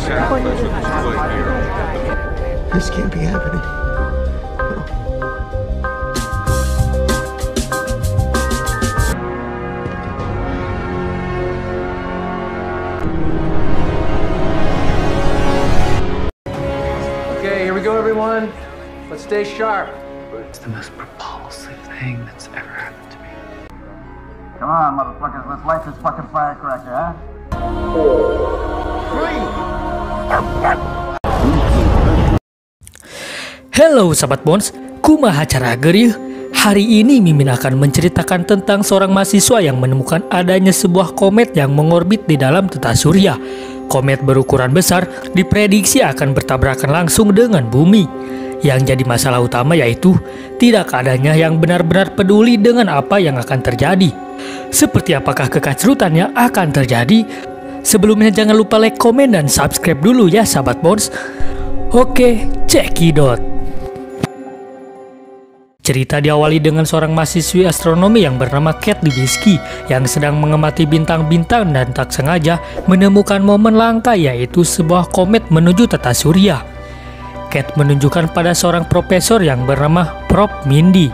This can't be happening. Okay, here we go, everyone. Let's stay sharp. It's the most repulsive thing that's ever happened to me. Come on, motherfuckers, let's light this fucking firecracker, huh? 4, 3. Halo sahabat Bones, kumaha cara gerieuh? Hari ini Mimin akan menceritakan tentang seorang mahasiswa yang menemukan adanya sebuah komet yang mengorbit di dalam tata surya. Komet berukuran besar diprediksi akan bertabrakan langsung dengan bumi. Yang jadi masalah utama yaitu tidak adanya yang benar-benar peduli dengan apa yang akan terjadi. Seperti apakah kekacrutannya akan terjadi? Sebelumnya jangan lupa like, komen, dan subscribe dulu ya sahabat Bones. Oke, cekidot. Cerita diawali dengan seorang mahasiswi astronomi yang bernama Kate Libisky yang sedang mengamati bintang-bintang dan tak sengaja menemukan momen langka yaitu sebuah komet menuju tata surya. Kate menunjukkan pada seorang profesor yang bernama Prof. Mindy.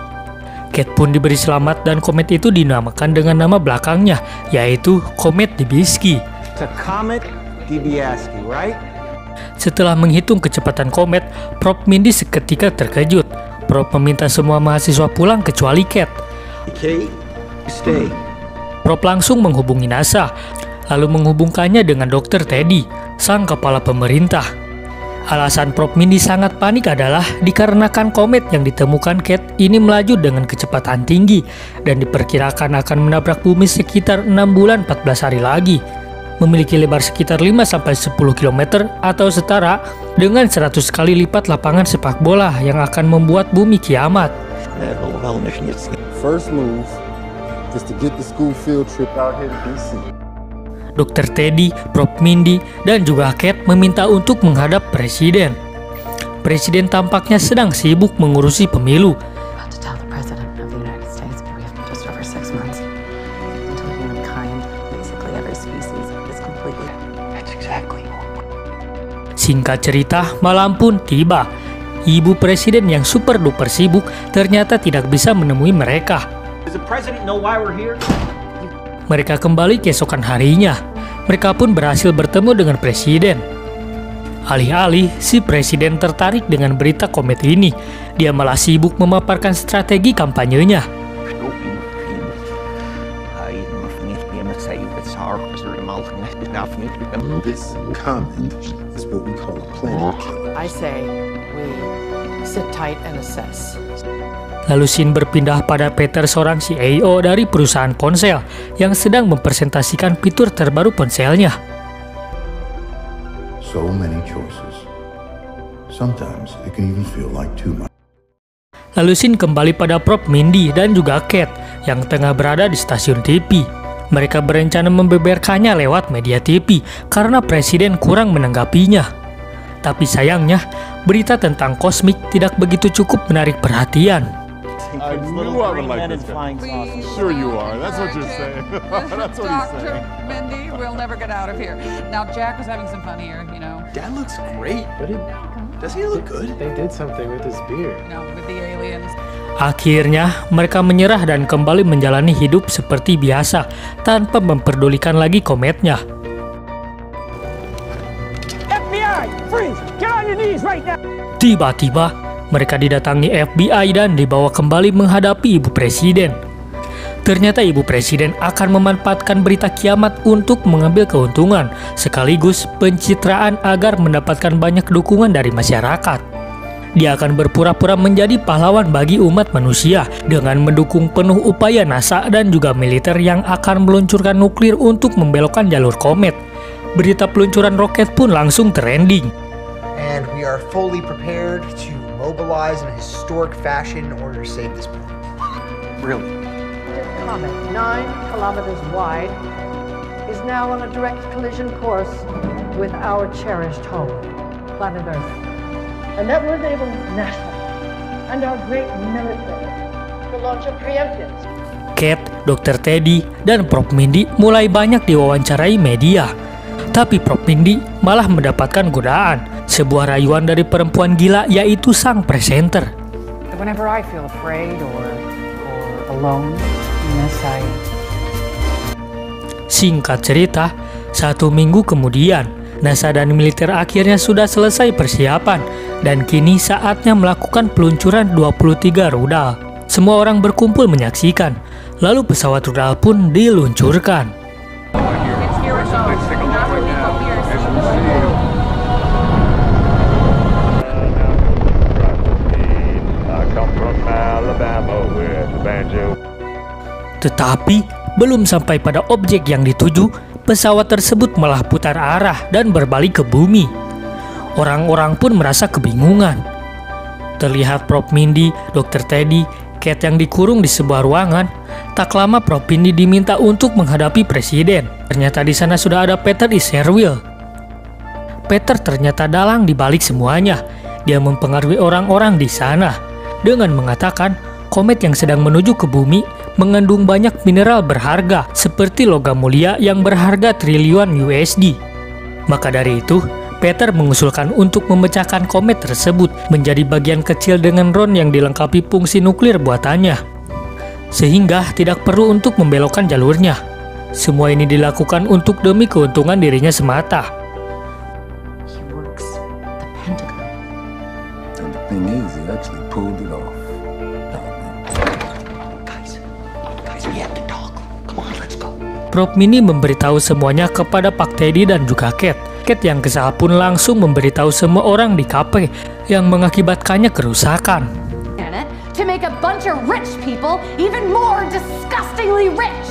Kate pun diberi selamat dan komet itu dinamakan dengan nama belakangnya yaitu Komet Libisky. Comet Libisky, right? Setelah menghitung kecepatan komet, Prof. Mindy seketika terkejut. Prof meminta semua mahasiswa pulang kecuali Kate. Kate, stay. Prof langsung menghubungi NASA, lalu menghubungkannya dengan Dr. Teddy, sang kepala pemerintah. Alasan Prof Mindy sangat panik adalah dikarenakan komet yang ditemukan Kate ini melaju dengan kecepatan tinggi dan diperkirakan akan menabrak bumi sekitar 6 bulan 14 hari lagi. Memiliki lebar sekitar 5-10 km atau setara dengan 100 kali lipat lapangan sepak bola yang akan membuat bumi kiamat. First move is to get the school field trip out here to DC. Dr. Teddy, Prof Mindy, dan juga Kate meminta untuk menghadap presiden. Presiden tampaknya sedang sibuk mengurusi pemilu. Singkat cerita, malam pun tiba. Ibu presiden yang super duper sibuk ternyata tidak bisa menemui mereka. Mereka kembali keesokan harinya. Mereka pun berhasil bertemu dengan presiden. Alih-alih si presiden tertarik dengan berita komet ini, dia malah sibuk memaparkan strategi kampanyenya. This comet is what we call a planet killer. I say we sit tight and assess. Lalu scene berpindah pada Peter, seorang CEO dari perusahaan ponsel yang sedang mempresentasikan fitur terbaru ponselnya. So many choices. Sometimes it can even feel like too much. Lalu scene kembali pada Prof Mindy dan juga Kate yang tengah berada di stasiun TV. Mereka berencana membeberkannya lewat media TV karena presiden kurang menanggapinya. Tapi sayangnya, berita tentang kosmik tidak begitu cukup menarik perhatian. I knew I would like this guy. Sure you are. That's what you're saying. That's what he's saying. Dr. Mindy, we'll never get out of here. Now, Jack was having some fun here, you know. Dad looks great. Doesn't he look good? They did something with his beard. No, with the aliens. Akhirnya, mereka menyerah dan kembali menjalani hidup seperti biasa tanpa memperdulikan lagi kometnya. FBI, freeze! Get on your knees right now! Tiba-tiba, mereka didatangi FBI dan dibawa kembali menghadapi ibu presiden. Ternyata ibu presiden akan memanfaatkan berita kiamat untuk mengambil keuntungan, sekaligus pencitraan agar mendapatkan banyak dukungan dari masyarakat. Dia akan berpura-pura menjadi pahlawan bagi umat manusia dengan mendukung penuh upaya NASA dan juga militer yang akan meluncurkan nuklir untuk membelokkan jalur komet. Berita peluncuran roket pun langsung trending. And we are fully prepared to mobilize in a historic fashion in order to save this planet. Really? This comet, 9 kilometers wide, is now on a direct collision course with our cherished home, planet Earth. And that will enable NASA and our great military to launch a preemptive. Kate, Dr. Teddy, dan Prof Mindy mulai banyak diwawancarai media. Tapi Prof. Mindy malah mendapatkan godaan, sebuah rayuan dari perempuan gila yaitu sang presenter. Whenever I feel afraid or alone, yes, Singkat cerita, 1 minggu kemudian, NASA dan militer akhirnya sudah selesai persiapan dan kini saatnya melakukan peluncuran 23 rudal. Semua orang berkumpul menyaksikan, lalu pesawat rudal pun diluncurkan. Tetapi belum sampai pada objek yang dituju, pesawat tersebut malah putar arah dan berbalik ke bumi. Orang-orang pun merasa kebingungan. Terlihat Prof. Mindy, Dr. Teddy, Kate yang dikurung di sebuah ruangan. Tak lama Prof. Mindy diminta untuk menghadapi presiden. Ternyata di sana sudah ada Peter Isherwill. Peter ternyata dalang di balik semuanya. Dia mempengaruhi orang-orang di sana dengan mengatakan komet yang sedang menuju ke bumi mengandung banyak mineral berharga seperti logam mulia yang berharga triliunan USD. Maka dari itu, Peter mengusulkan untuk memecahkan komet tersebut menjadi bagian kecil dengan ron yang dilengkapi fungsi nuklir buatannya, sehingga tidak perlu untuk membelokkan jalurnya. Semua ini dilakukan untuk demi keuntungan dirinya semata. He works the Pentagon. And the thing is, he actually pulled it off. Prof. Mindy memberitahu semuanya kepada Pak Teddy dan juga Kate. Kate yang kesal pun langsung memberitahu semua orang di kafe yang mengakibatkannya kerusakan. To make a bunch of rich people even more disgustingly rich.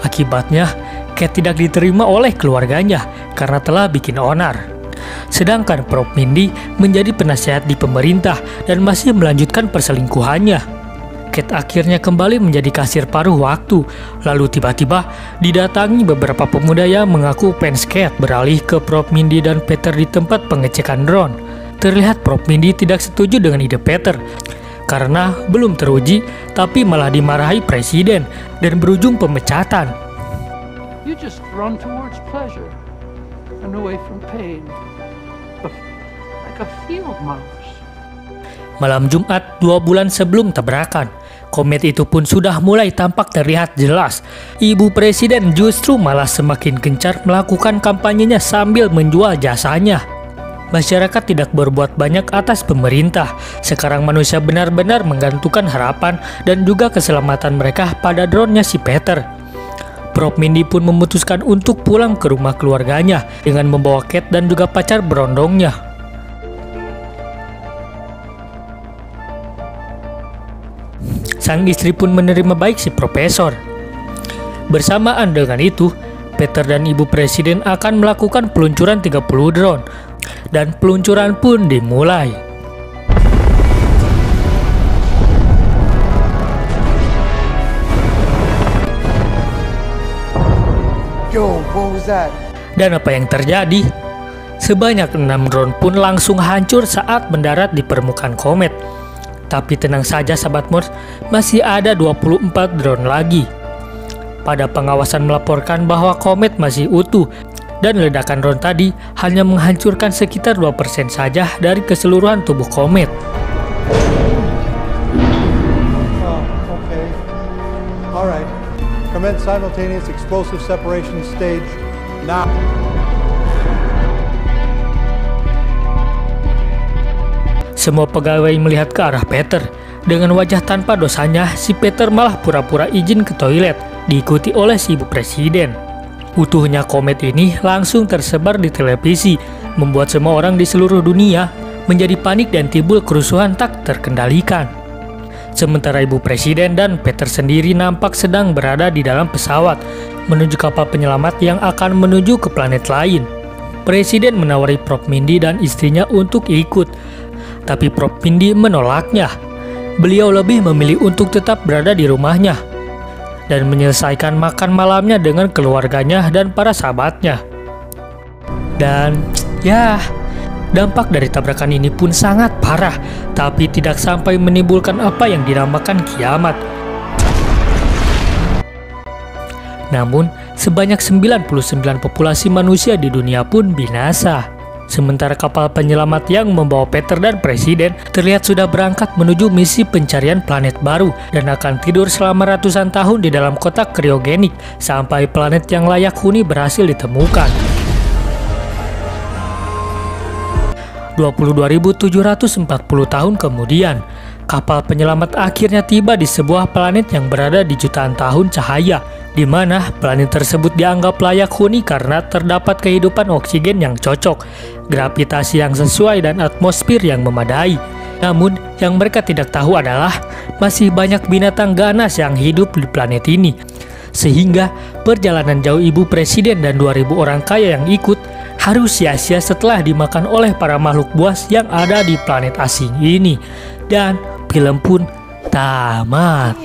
Akibatnya, Kate tidak diterima oleh keluarganya karena telah bikin onar. Sedangkan Prof. Mindy menjadi penasihat di pemerintah dan masih melanjutkan perselingkuhannya. Kate akhirnya kembali menjadi kasir paruh waktu. Lalu tiba-tiba didatangi beberapa pemuda yang mengaku fans Kate beralih ke Prof. Mindy dan Peter di tempat pengecekan drone. Terlihat Prof. Mindy tidak setuju dengan ide Peter karena belum teruji, tapi malah dimarahi presiden dan berujung pemecatan. You just run towards pleasure and away from pain. Like a field mouse. Malam Jumat 2 bulan sebelum tabrakan, komet itu pun sudah mulai tampak terlihat jelas. Ibu presiden justru malah semakin gencar melakukan kampanyenya sambil menjual jasanya. Masyarakat tidak berbuat banyak atas pemerintah. Sekarang manusia benar-benar menggantungkan harapan dan juga keselamatan mereka pada drone-nya si Peter. Prof. Mindy pun memutuskan untuk pulang ke rumah keluarganya dengan membawa Kate dan juga pacar berondongnya. Sang istri pun menerima baik si profesor. Bersamaan dengan itu, Peter dan ibu presiden akan melakukan peluncuran 30 drone dan peluncuran pun dimulai. Yo, what was that? Dan apa yang terjadi? Sebanyak 6 drone pun langsung hancur saat mendarat di permukaan komet. Tapi tenang saja sahabat Morse, masih ada 24 drone lagi. Pada pengawasan melaporkan bahwa komet masih utuh dan ledakan drone tadi hanya menghancurkan sekitar 2% saja dari keseluruhan tubuh komet. Okay. Alright. Commence simultaneous explosive separation stage now. Semua pegawai melihat ke arah Peter. Dengan wajah tanpa dosanya, si Peter malah pura-pura izin ke toilet, diikuti oleh si ibu presiden. Utuhnya komet ini langsung tersebar di televisi, membuat semua orang di seluruh dunia menjadi panik dan timbul kerusuhan tak terkendalikan. Sementara ibu presiden dan Peter sendiri nampak sedang berada di dalam pesawat menuju kapal penyelamat yang akan menuju ke planet lain. Presiden menawari Prof. Mindy dan istrinya untuk ikut, tapi Prof. Mindy menolaknya. Beliau lebih memilih untuk tetap berada di rumahnya dan menyelesaikan makan malamnya dengan keluarganya dan para sahabatnya. Dan ya, Dampak dari tabrakan ini pun sangat parah, tapi tidak sampai menimbulkan apa yang dinamakan kiamat. Namun, sebanyak 99 populasi manusia di dunia pun binasa. Sementara kapal penyelamat yang membawa Peter dan Presiden terlihat sudah berangkat menuju misi pencarian planet baru dan akan tidur selama ratusan tahun di dalam kotak kriogenik sampai planet yang layak huni berhasil ditemukan. 22.740 tahun kemudian, kapal penyelamat akhirnya tiba di sebuah planet yang berada di jutaan tahun cahaya, di mana planet tersebut dianggap layak huni karena terdapat kehidupan oksigen yang cocok, gravitasi yang sesuai dan atmosfer yang memadai. Namun, yang mereka tidak tahu adalah masih banyak binatang ganas yang hidup di planet ini. Sehingga perjalanan jauh ibu presiden dan 2.000 orang kaya yang ikut harus sia-sia setelah dimakan oleh para makhluk buas yang ada di planet asing ini. Dan film pun tamat.